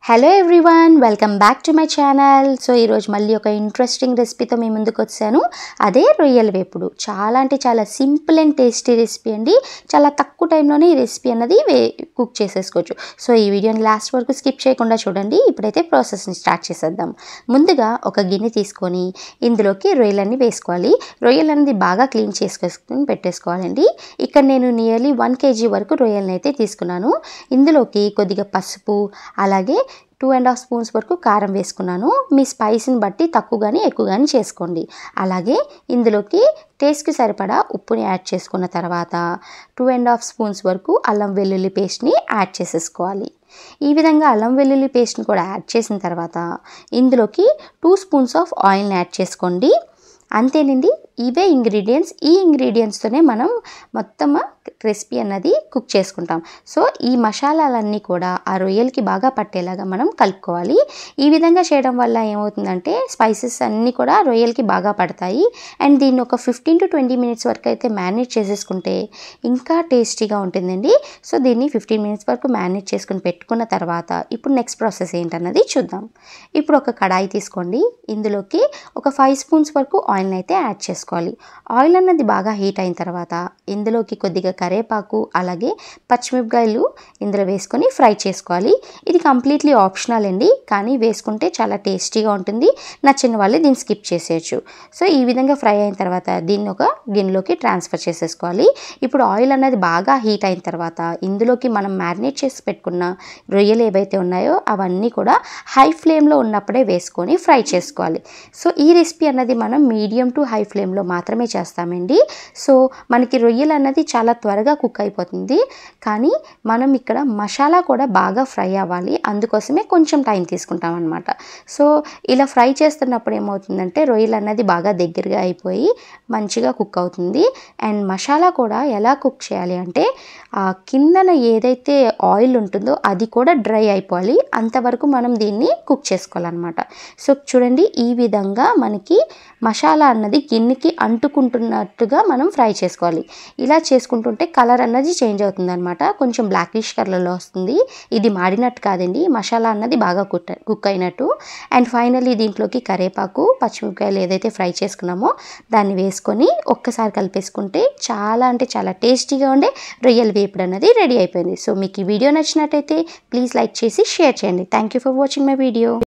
Hello everyone, welcome back to my channel. So ఈరోజు మళ్ళీ ఒక ఇంట్రెస్టింగ్ రెసిపీతో మీ ముందుకు వచ్చాను. అదే రొయ్యల వేపుడు. చాలా అంటే చాలా సింపుల్ అండ్ టేస్టీ రెసిపీ అండి. చాలా తక్కువ టైంలోనే ఈ రెసిపీ అన్నది కుక్ చేసేసుకోవచ్చు. సో ఈ వీడియోని లాస్ట్ వరకు స్కిప్ చేయకుండా చూడండి. ఇప్పుడైతే ప్రాసెస్ని స్టార్ట్ చేసేద్దాం. ముందుగా ఒక గిన్నె తీసుకొని ఇందులోకి రొయ్యలన్నీ వేసుకోవాలి. రొయ్యలు అనేది బాగా క్లీన్ చేసుకొని పెట్టేసుకోవాలండి. ఇక్కడ నేను నియర్లీ 1 kg వరకు రొయ్యలను అయితే తీసుకున్నాను. ఇందులోకి కొద్దిగా పసుపు, అలాగే 2.5 స్పూన్స్ వరకు కారం వేసుకున్నాను. మీ స్పైస్ని బట్టి తక్కువ కానీ ఎక్కువ కానీ చేసుకోండి. అలాగే ఇందులోకి టేస్ట్కి సరిపడా ఉప్పుని యాడ్ చేసుకున్న తర్వాత 2.5 స్పూన్స్ వరకు అల్లం వెల్లుల్లి పేస్ట్ని యాడ్ చేసేసుకోవాలి. ఈ విధంగా అల్లం వెల్లుల్లి పేస్ట్ని కూడా యాడ్ చేసిన తర్వాత ఇందులోకి 2 స్పూన్స్ ఆఫ్ ఆయిల్ని యాడ్ చేసుకోండి. అంతేనండి, ఇవే ఇంగ్రీడియంట్స్. ఈ ఇంగ్రీడియంట్స్తోనే మనం మొత్తం రెసిపీ అన్నది కుక్ చేసుకుంటాం. సో ఈ మసాలాలన్నీ కూడా ఆ రొయ్యలకి బాగా పట్టేలాగా మనం కలుపుకోవాలి. ఈ విధంగా చేయడం వల్ల ఏమవుతుందంటే స్పైసెస్ అన్నీ కూడా రొయ్యలకి బాగా పడతాయి. అండ్ దీన్ని ఒక 15 to 20 మినిట్స్ వరకు అయితే మ్యారినేట్ చేసేసుకుంటే ఇంకా టేస్టీగా ఉంటుందండి. సో దీన్ని 15 మినిట్స్ వరకు మ్యారినేట్ చేసుకుని పెట్టుకున్న తర్వాత ఇప్పుడు నెక్స్ట్ ప్రాసెస్ ఏంటన్నది చూద్దాం. ఇప్పుడు ఒక కడాయి తీసుకోండి. ఇందులోకి ఒక 5 స్పూన్స్ వరకు ఆయిల్ని అయితే యాడ్ చేసుకోవాలి. ఆయిల్ అన్నది బాగా హీట్ అయిన తర్వాత ఇందులోకి కొద్దిగా కరివేపాకు, అలాగే పచ్చిమిరపకాయలు ఇందులో వేసుకొని ఫ్రై చేసుకోవాలి. ఇది కంప్లీట్లీ ఆప్షనల్ అండి, కానీ వేసుకుంటే చాలా టేస్టీగా ఉంటుంది. నచ్చిన వాళ్ళు దీన్ని స్కిప్ చేసేయచ్చు. సో ఈ విధంగా ఫ్రై అయిన తర్వాత దీన్ని ఒక గిన్నెలోకి ట్రాన్స్ఫర్ చేసేసుకోవాలి. ఇప్పుడు ఆయిల్ అన్నది బాగా హీట్ అయిన తర్వాత ఇందులోకి మనం మ్యారినేట్ చేసి పెట్టుకున్న రొయ్యలు ఏవైతే ఉన్నాయో అవన్నీ కూడా హై ఫ్లేమ్లో ఉన్నప్పుడే వేసుకొని ఫ్రై చేసుకోవాలి. సో ఈ రెసిపీ అన్నది మనం మీడియం టు హై ఫ్లేమ్లో మాత్రమే చేస్తామండి. సో మనకి రొయ్యలు అన్నది చాలా త్వరగా కుక్ అయిపోతుంది, కానీ మనం ఇక్కడ మసాలా కూడా బాగా ఫ్రై అవ్వాలి. అందుకోసమే కొంచెం టైం తీసుకుంటాం అనమాట. సో ఇలా ఫ్రై చేస్తున్నప్పుడు ఏమవుతుందంటే రొయ్యలు అన్నది బాగా దగ్గరగా అయిపోయి మంచిగా కుక్ అవుతుంది. అండ్ మసాలా కూడా ఎలా కుక్ చేయాలి అంటే కిందన ఏదైతే ఆయిల్ ఉంటుందో అది కూడా డ్రై అయిపోవాలి. అంతవరకు మనం దీన్ని కుక్ చేసుకోవాలన్నమాట. సో చూడండి, ఈ విధంగా మనకి మసాలా అన్నది గిన్నెకి అంటుకుంటున్నట్టుగా మనం ఫ్రై చేసుకోవాలి. ఇలా చేసుకుంటుంటే కలర్ అన్నది చేంజ్ అవుతుంది అనమాట. కొంచెం బ్లాకిష్ కలర్లో వస్తుంది. ఇది మాడినట్టు కాదండి, మసాలా అన్నది బాగా కుక్ అయినట్టు. అండ్ ఫైనల్లీ దీంట్లోకి కరివేపాకు, పచ్చిమిరపకాయలు ఏదైతే ఫ్రై చేసుకున్నామో దాన్ని వేసుకొని ఒక్కసారి కలిపేసుకుంటే చాలా అంటే చాలా టేస్టీగా ఉండే రొయ్యల వేపుడు అన్నది రెడీ అయిపోయింది. సో మీకు ఈ వీడియో నచ్చినట్టయితే ప్లీజ్ లైక్ చేసి షేర్ చేయండి. Thank you for watching my video.